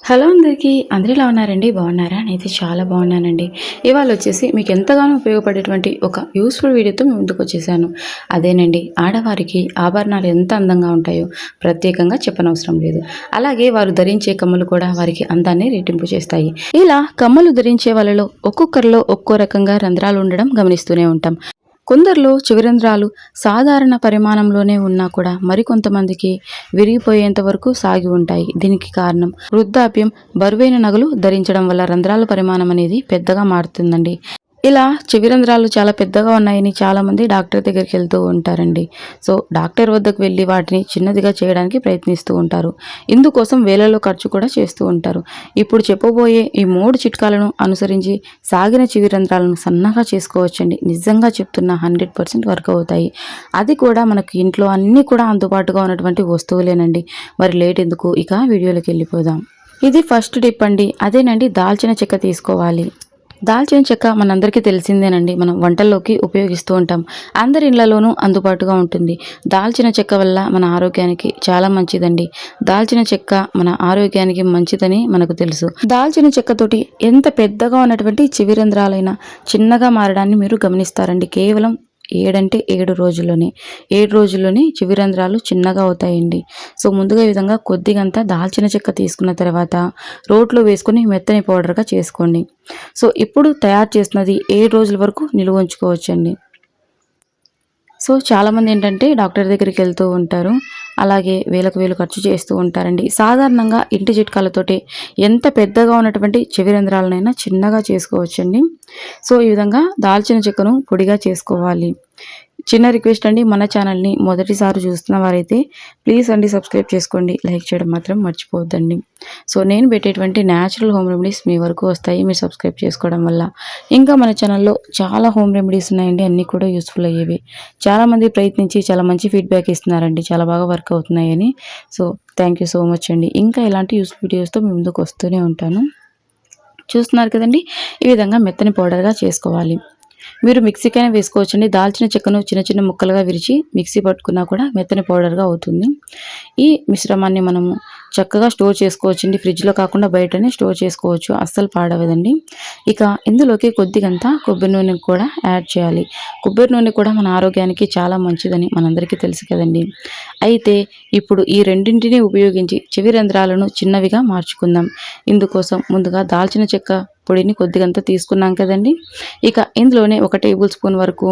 Hello అందరికీ అందరూ ఎలా ఉన్నారండి? బాగున్నారా? నేనైతే చాలా బాగున్నానండి. ఇవాళ వచ్చేసి మీకు ఎంతగానో ఉపయోగపడేటువంటి ఒక యూస్ఫుల్ వీడియోతో మీ ముందుకు వచ్చేసాను. అదేనండి, ఆడవారికి ఆభరణాలు ఎంత అందంగా ఉంటాయో ప్రత్యేకంగా చెప్పనవసరం లేదు. అలాగే వారు ధరించే కమ్మలు కూడా వారికి అందాన్ని రెట్టింపు చేస్తాయి. ఇలా కమ్మలు ధరించే వాళ్ళలో ఒక్కొక్కరిలో ఒక్కో రకంగా రంధ్రాలు ఉండడం గమనిస్తూనే ఉంటాం. కొందరిలో చివరంధ్రాలు సాధారణ పరిమాణంలోనే ఉన్నా కూడా మరికొంతమందికి విరిగిపోయేంత వరకు సాగి ఉంటాయి. దీనికి కారణం వృద్ధాప్యం, బరువైన నగలు ధరించడం వల్ల రంధ్రాల పరిమాణం అనేది పెద్దగా మారుతుందండి. ఇలా చెవి రంధ్రాలు చాలా పెద్దగా ఉన్నాయని చాలామంది డాక్టర్ దగ్గరికి వెళ్తూ ఉంటారండి. సో డాక్టర్ వద్దకు వెళ్ళి వాటిని చిన్నదిగా చేయడానికి ప్రయత్నిస్తూ ఉంటారు. ఇందుకోసం వేలల్లో ఖర్చు కూడా చేస్తూ ఉంటారు. ఇప్పుడు చెప్పబోయే ఈ 3 చిట్కాలను అనుసరించి సాగిన చెవి రంధ్రాలను సన్నగా చేసుకోవచ్చండి. నిజంగా చెప్తున్నా 100% వర్క్ అవుతాయి. అది కూడా మనకు ఇంట్లో అన్నీ కూడా అందుబాటుగా ఉన్నటువంటి వస్తువులేనండి. మరి లేట్ ఎందుకు, ఇక వీడియోలోకి వెళ్ళిపోదాం. ఇది ఫస్ట్ టిప్ అండి. అదేనండి, దాల్చిన చెక్క తీసుకోవాలి. దాల్చిన చెక్క మనందరికీ తెలిసిందేనండి. మనం వంటల్లోకి ఉపయోగిస్తూ ఉంటాం. అందరి ఇళ్లలోనూ అందుబాటుగా ఉంటుంది. దాల్చిన చెక్క వల్ల మన ఆరోగ్యానికి చాలా మంచిదండి. దాల్చిన చెక్క మన ఆరోగ్యానికి మంచిదని మనకు తెలుసు. దాల్చిన చెక్కతోటి ఎంత పెద్దగా ఉన్నటువంటి చివిరంధ్రాలైనా చిన్నగా మారడాన్ని మీరు గమనిస్తారండి. కేవలం 7 రోజుల్లోనే 7 రోజుల్లోనే చివిరంధ్రాలు చిన్నగా అవుతాయండి. సో ముందుగా ఈ విధంగా కొద్దిగంత దాల్చిన చెక్క తీసుకున్న తర్వాత రోట్లో వేసుకొని మెత్తని పౌడర్గా చేసుకోండి. సో ఇప్పుడు తయారు చేసినది 7 రోజుల వరకు నిలువ ఉంచుకోవచ్చండి. సో చాలామంది ఏంటంటే డాక్టర్ దగ్గరికి వెళ్తూ ఉంటారు. అలాగే వేలకు వేలు ఖర్చు చేస్తూ ఉంటారండి. సాధారణంగా ఇంటి చిట్కాలతోటి ఎంత పెద్దగా ఉన్నటువంటి చెవి రంధ్రాలనైనా చిన్నగా చేసుకోవచ్చండి. సో ఈ విధంగా దాల్చిన చెక్కను పొడిగా చేసుకోవాలి. చిన్న రిక్వెస్ట్ అండి, మన ఛానల్ని మొదటిసారి చూస్తున్న వారైతే ప్లీజ్ అండి సబ్స్క్రైబ్ చేసుకోండి. లైక్ చేయడం మాత్రం మర్చిపోవద్దండి. సో నేను పెట్టేటువంటి న్యాచురల్ హోమ్ రెమెడీస్ మీ వరకు వస్తాయి మీరు సబ్స్క్రైబ్ చేసుకోవడం వల్ల. ఇంకా మన ఛానల్లో చాలా హోమ్ రెమెడీస్ ఉన్నాయండి, అన్నీ కూడా యూస్ఫుల్ అయ్యేవి. చాలామంది ప్రయత్నించి చాలా మంచి ఫీడ్బ్యాక్ ఇస్తున్నారండి, చాలా బాగా వర్క్ అవుతున్నాయని. So thank you so much అండి. ఇంకా ఇలాంటి యూస్ఫుల్ వీడియోస్తో మీ ముందుకు వస్తూనే ఉంటాను. చూస్తున్నారు కదండి, ఈ విధంగా మెత్తని పౌడర్గా చేసుకోవాలి. మీరు మిక్సీకైనా వేసుకోవచ్చండి. దాల్చిన చెక్కను చిన్న చిన్న ముక్కలుగా విరిచి మిక్సీ పట్టుకున్నా కూడా మెత్తని పౌడర్గా అవుతుంది. ఈ మిశ్రమాన్ని మనము చక్కగా స్టోర్ చేసుకోవచ్చండి. ఫ్రిడ్జ్లో కాకుండా బయటనే స్టోర్ చేసుకోవచ్చు, అస్సలు పాడవదండి. ఇక ఇందులోకి కొద్దిగంత కొబ్బరి నూనె కూడా యాడ్ చేయాలి. కొబ్బరి నూనె కూడా మన ఆరోగ్యానికి చాలా మంచిదని మనందరికీ తెలుసు కదండి. అయితే ఇప్పుడు ఈ రెండింటిని ఉపయోగించి చెవి రంధ్రాలను చిన్నవిగా మార్చుకుందాం. ఇందుకోసం ముందుగా దాల్చిన చెక్క పొడిని కొద్దిగంత తీసుకున్నాం కదండి. ఇక ఇందులోనే 1 టేబుల్ స్పూన్ వరకు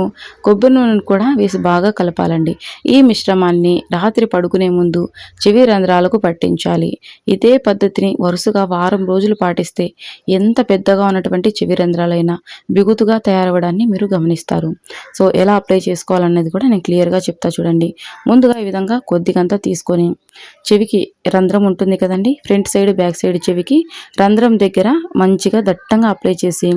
కొబ్బరి నూనెను కూడా వేసి బాగా కలపాలండి. ఈ మిశ్రమాన్ని రాత్రి పడుకునే ముందు చెవి రంధ్రాలకు పట్టించాలి. ఇదే పద్ధతిని వరుసగా వారం రోజులు పాటిస్తే ఎంత పెద్దగా ఉన్నటువంటి చెవి రంధ్రాలైనా బిగుతుగా తయారవడాన్ని మీరు గమనిస్తారు. సో ఎలా అప్లై చేసుకోవాలనేది కూడా నేను క్లియర్గా చెప్తా చూడండి. ముందుగా ఈ విధంగా కొద్దిగంత తీసుకొని చెవికి రంధ్రం ఉంటుంది కదండి, ఫ్రంట్ సైడ్ బ్యాక్ సైడ్ చెవికి రంధ్రం దగ్గర మంచిగా దట్టంగా అప్లై చేసి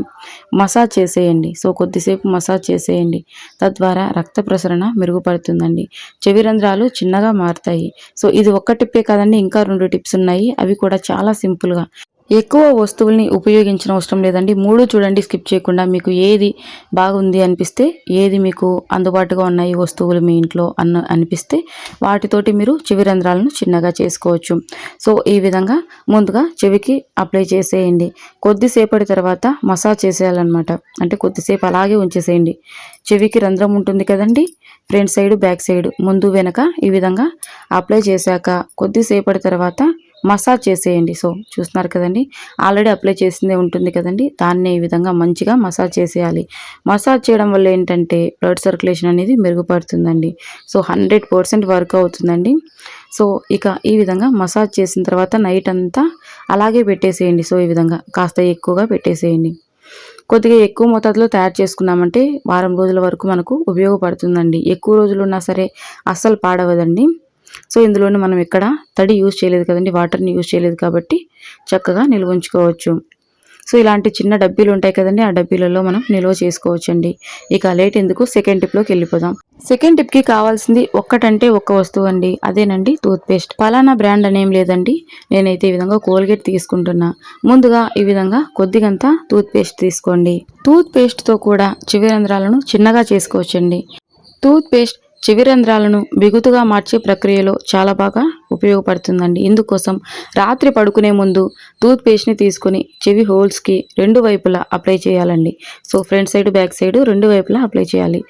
మసాజ్ చేసేయండి. సో కొద్దిసేపు మసాజ్ చేసేయండి. తద్వారా రక్త ప్రసరణ మెరుగుపడుతుందండి, చెవి రంధ్రాలు చిన్నగా మారుతాయి. సో ఇది ఒక్క టిప్పే కాదండి, ఇంకా 2 టిప్స్ ఉన్నాయి. అవి కూడా చాలా సింపుల్గా, ఎక్కువ వస్తువుల్ని ఉపయోగించిన అవసరం లేదండి. 3 చూడండి స్కిప్ చేయకుండా. మీకు ఏది బాగుంది అనిపిస్తే, ఏది మీకు అందుబాటుగా ఉన్నాయి వస్తువులు మీ ఇంట్లో అనిపిస్తే వాటితోటి మీరు చెవి రంధ్రాలను చిన్నగా చేసుకోవచ్చు. సో ఈ విధంగా ముందుగా చెవికి అప్లై చేసేయండి. కొద్దిసేపటి తర్వాత మసాజ్ చేసేయాలన్నమాట. అంటే కొద్దిసేపు అలాగే ఉంచేసేయండి. చెవికి రంధ్రం ఉంటుంది కదండి, ఫ్రంట్ సైడ్ బ్యాక్ సైడ్ ముందు వెనక ఈ విధంగా అప్లై చేశాక కొద్దిసేపటి తర్వాత మసాజ్ చేసేయండి. సో చూస్తున్నారు కదండి, ఆల్రెడీ అప్లై చేసిందే ఉంటుంది కదండి, దాన్ని ఈ విధంగా మంచిగా మసాజ్ చేసేయాలి. మసాజ్ చేయడం వల్ల ఏంటంటే బ్లడ్ సర్క్యులేషన్ అనేది మెరుగుపడుతుందండి. సో 100% వర్క్ అవుతుందండి. సో ఇక ఈ విధంగా మసాజ్ చేసిన తర్వాత నైట్ అంతా అలాగే పెట్టేసేయండి. సో ఈ విధంగా కాస్త ఎక్కువగా పెట్టేసేయండి. కొద్దిగా ఎక్కువ మోతాదులో తయారు చేసుకున్నామంటే వారం రోజుల వరకు మనకు ఉపయోగపడుతుందండి. ఎక్కువ రోజులు ఉన్నా సరే అస్సలు పాడవదండి. సో ఇందులోనే మనం ఎక్కడ తడి యూజ్ చేయలేదు కదండి, వాటర్ని యూజ్ చేయలేదు కాబట్టి చక్కగా నిల్వ ఉంచుకోవచ్చు. సో ఇలాంటి చిన్న డబ్బీలు ఉంటాయి కదండి, ఆ డబ్బీలలో మనం నిల్వ చేసుకోవచ్చండి. ఇక లేట్ ఎందుకు, సెకండ్ టిప్లోకి వెళ్ళిపోదాం. సెకండ్ టిప్కి కావాల్సింది ఒక్కటంటే ఒక్క వస్తువు అండి, అదేనండి టూత్పేస్ట్. పలానా బ్రాండ్ అనేం లేదండి. నేనైతే ఈ విధంగా కోల్గేట్ తీసుకుంటున్నా. ముందుగా ఈ విధంగా కొద్దిగంత టూత్పేస్ట్ తీసుకోండి. టూత్పేస్ట్తో కూడా చెవి రంధ్రాలను చిన్నగా చేసుకోవచ్చండి. టూత్పేస్ట్ చెవి రంధ్రాలను బిగుతుగా మార్చే ప్రక్రియలో చాలా బాగా ఉపయోగపడుతుందండి. ఇందుకోసం రాత్రి పడుకునే ముందు టూత్ పేస్ట్ని తీసుకొని చెవి హోల్స్కి రెండు వైపులా అప్లై చేయాలండి. So front side back side రెండు వైపులా అప్లై చేయాలి.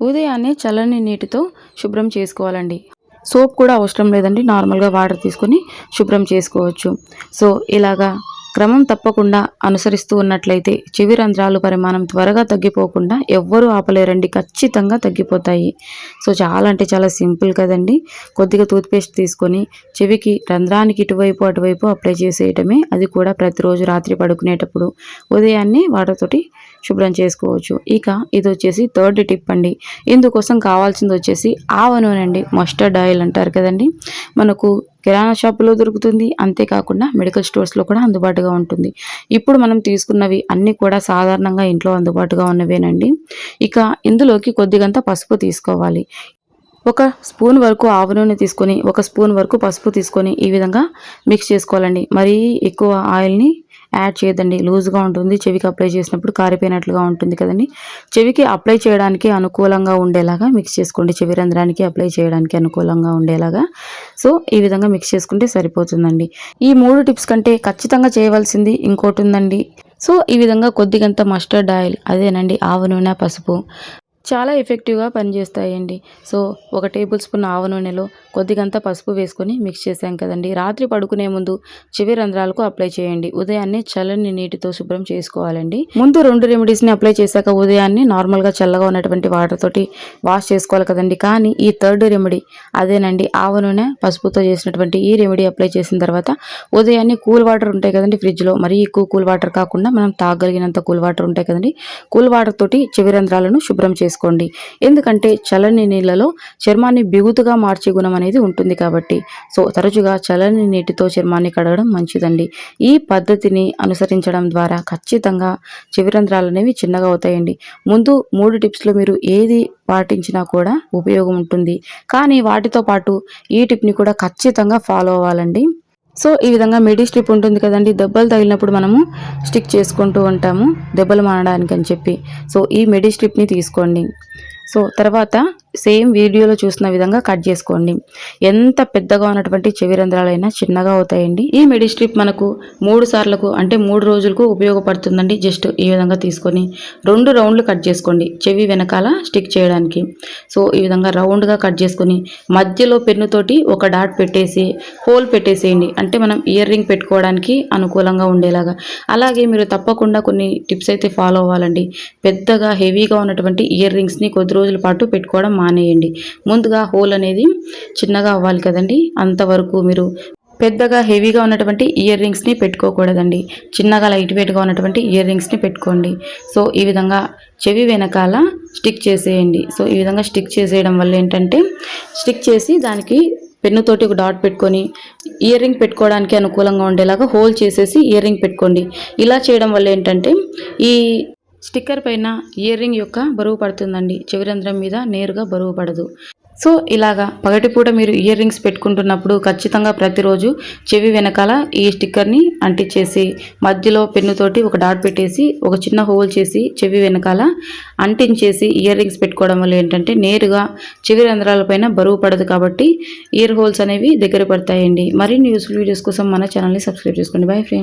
ఉదయాన్నే చల్లని నీటితో శుభ్రం చేసుకోవాలండి. సోప్ కూడా అవసరం లేదండి, నార్మల్గా వాటర్ తీసుకొని శుభ్రం చేసుకోవచ్చు. సో ఇలాగా క్రమం తప్పకుండా అనుసరిస్తూ ఉన్నట్లయితే చెవి రంధ్రాలు పరిమాణం త్వరగా తగ్గిపోకుండా ఎవ్వరూ ఆపలేరండి, ఖచ్చితంగా తగ్గిపోతాయి. సో చాలా అంటే చాలా సింపుల్ కదండి. కొద్దిగా టూత్పేస్ట్ తీసుకొని చెవికి రంధ్రానికి ఇటువైపు అటువైపు అప్లై చేసేయటమే. అది కూడా ప్రతిరోజు రాత్రి పడుకునేటప్పుడు ఉదయాన్నే వాటర్ తోటి శుభ్రం చేసుకోవచ్చు. ఇక ఇది వచ్చేసి థర్డ్ టిప్ అండి. ఇందుకోసం కావాల్సింది వచ్చేసి ఆవ నూనె అండి, మస్టర్డ్ ఆయిల్ అంటారు కదండి. మనకు కిరాణా షాపులో దొరుకుతుంది, అంతేకాకుండా మెడికల్ స్టోర్స్లో కూడా అందుబాటుగా ఉంటుంది. ఇప్పుడు మనం తీసుకున్నవి అన్నీ కూడా సాధారణంగా ఇంట్లో అందుబాటుగా ఉన్నవేనండి. ఇక ఇందులోకి కొద్దిగంత పసుపు తీసుకోవాలి. ఒక స్పూన్ వరకు ఆవ నూనె తీసుకొని ఒక స్పూన్ వరకు పసుపు తీసుకొని ఈ విధంగా మిక్స్ చేసుకోవాలండి. మరీ ఎక్కువ ఆయిల్ని యాడ్ చేయదండి, లూజ్గా ఉంటుంది. చెవికి అప్లై చేసినప్పుడు కారిపోయినట్లుగా ఉంటుంది కదండి. చెవికి అప్లై చేయడానికి అనుకూలంగా ఉండేలాగా మిక్స్ చేసుకోండి, చెవి రంధ్రానికి అప్లై చేయడానికి అనుకూలంగా ఉండేలాగా. సో ఈ విధంగా మిక్స్ చేసుకుంటే సరిపోతుందండి. ఈ 3 టిప్స్ కంటే ఖచ్చితంగా చేయవలసింది ఇంకోటి ఉందండి. సో ఈ విధంగా కొద్దిగంత మస్టర్డ్ ఆయిల్, అదేనండి ఆవ నూనె, పసుపు చాలా ఎఫెక్టివ్గా పనిచేస్తాయండి. సో 1 టేబుల్ స్పూన్ ఆవ నూనెలో కొద్దిగంత పసుపు వేసుకొని మిక్స్ చేసాం కదండి. రాత్రి పడుకునే ముందు చెవి రంధ్రాలకు అప్లై చేయండి. ఉదయాన్నే చల్లని నీటితో శుభ్రం చేసుకోవాలండి. ముందు 2 రెమెడీస్ని అప్లై చేశాక ఉదయాన్నే నార్మల్గా చల్లగా ఉన్నటువంటి వాటర్ తోటి వాష్ చేసుకోవాలి కదండి. కానీ ఈ థర్డ్ రెమెడీ, అదేనండి ఆవ నూనె పసుపుతో చేసినటువంటి ఈ రెమెడీ అప్లై చేసిన తర్వాత ఉదయాన్నే కూల్ వాటర్ ఉంటాయి కదండి ఫ్రిడ్జ్లో, మరీ ఎక్కువ కూల్ వాటర్ కాకుండా మనం తాగలిగినంత కూల్ వాటర్ ఉంటాయి కదండి, కూల్ వాటర్ తోటి చెవి రంధ్రాలను శుభ్రం చేసుకోండి. ఎందుకంటే చల్లని నీళ్ళలో చర్మాన్ని బిగుతుగా మార్చే గుణం అనేది ఉంటుంది కాబట్టి. సో తరచుగా చల్లని నీటితో చర్మాన్ని కడగడం మంచిదండి. ఈ పద్ధతిని అనుసరించడం ద్వారా ఖచ్చితంగా చెవి రంధ్రాలు అనేవి చిన్నగా అవుతాయండి. ముందు 3 టిప్స్లో మీరు ఏది పాటించినా కూడా ఉపయోగం ఉంటుంది, కానీ వాటితో పాటు ఈ టిప్ని కూడా ఖచ్చితంగా ఫాలో అవ్వాలండి. సో ఈ విధంగా మిడీ స్ట్రిప్ ఉంటుంది కదండి, దెబ్బలు తగిలినప్పుడు మనము స్టిక్ చేసుకుంటూ ఉంటాము దెబ్బలు మానడానికి అని చెప్పి. సో ఈ మిడీ స్ట్రిప్ని తీసుకోండి. సో తర్వాత సేమ్ వీడియోలో చూసిన విధంగా కట్ చేసుకోండి. ఎంత పెద్దగా ఉన్నటువంటి చెవి రంధ్రాలైనా చిన్నగా అవుతాయండి. ఈ మెడి స్ట్రిప్ మనకు 3 సార్లకు అంటే 3 రోజులకు ఉపయోగపడుతుందండి. జస్ట్ ఈ విధంగా తీసుకొని 2 రౌండ్లు కట్ చేసుకోండి చెవి వెనకాల స్టిక్ చేయడానికి. సో ఈ విధంగా రౌండ్గా కట్ చేసుకొని మధ్యలో పెన్నుతోటి ఒక డాట్ పెట్టేసి హోల్ పెట్టేసేయండి, అంటే మనం ఇయర్ రింగ్ పెట్టుకోవడానికి అనుకూలంగా ఉండేలాగా. అలాగే మీరు తప్పకుండా కొన్ని టిప్స్ అయితే ఫాలో అవ్వాలండి. పెద్దగా హెవీగా ఉన్నటువంటి ఇయర్ రింగ్స్ని కొద్ది రోజుల పాటు పెట్టుకోవడం మానేయండి. ముందుగా హోల్ అనేది చిన్నగా అవ్వాలి కదండి, అంతవరకు మీరు పెద్దగా హెవీగా ఉన్నటువంటి ఇయర్ రింగ్స్ని పెట్టుకోకూడదండి. చిన్నగా లైట్ వెయిట్గా ఉన్నటువంటి ఇయర్ రింగ్స్ని పెట్టుకోండి. సో ఈ విధంగా చెవి వెనకాల స్టిక్ చేసేయండి. సో ఈ విధంగా స్టిక్ చేసేయడం వల్ల ఏంటంటే, స్టిక్ చేసి దానికి పెన్నుతోటి ఒక డాట్ పెట్టుకొని ఇయర్ రింగ్ పెట్టుకోవడానికి అనుకూలంగా ఉండేలాగా హోల్ చేసేసి ఇయర్ రింగ్ పెట్టుకోండి. ఇలా చేయడం వల్ల ఏంటంటే ఈ స్టిక్కర్ పైన ఇయర్ రింగ్ యొక్క బరువు పడుతుందండి, చెవి రంధ్రం మీద నేరుగా బరువు పడదు. సో ఇలాగా పగటిపూట మీరు ఇయర్ రింగ్స్ పెట్టుకుంటున్నప్పుడు ఖచ్చితంగా ప్రతిరోజు చెవి వెనకాల ఈ స్టిక్కర్ని అంటించేసి మధ్యలో పెన్నుతోటి ఒక డాట్ పెట్టేసి ఒక చిన్న హోల్ చేసి చెవి వెనకాల అంటించేసి ఇయర్ రింగ్స్ పెట్టుకోవడం వల్ల ఏంటంటే నేరుగా చెవి రంధ్రాలపైన బరువు పడదు, కాబట్టి ఇయర్ హోల్స్ అనేవి దగ్గర పడతాయండి. మరిన్ని యూస్ఫుల్ వీడియోస్ కోసం మన ఛానల్ని సబ్స్క్రైబ్ చేసుకోండి. Bye friends.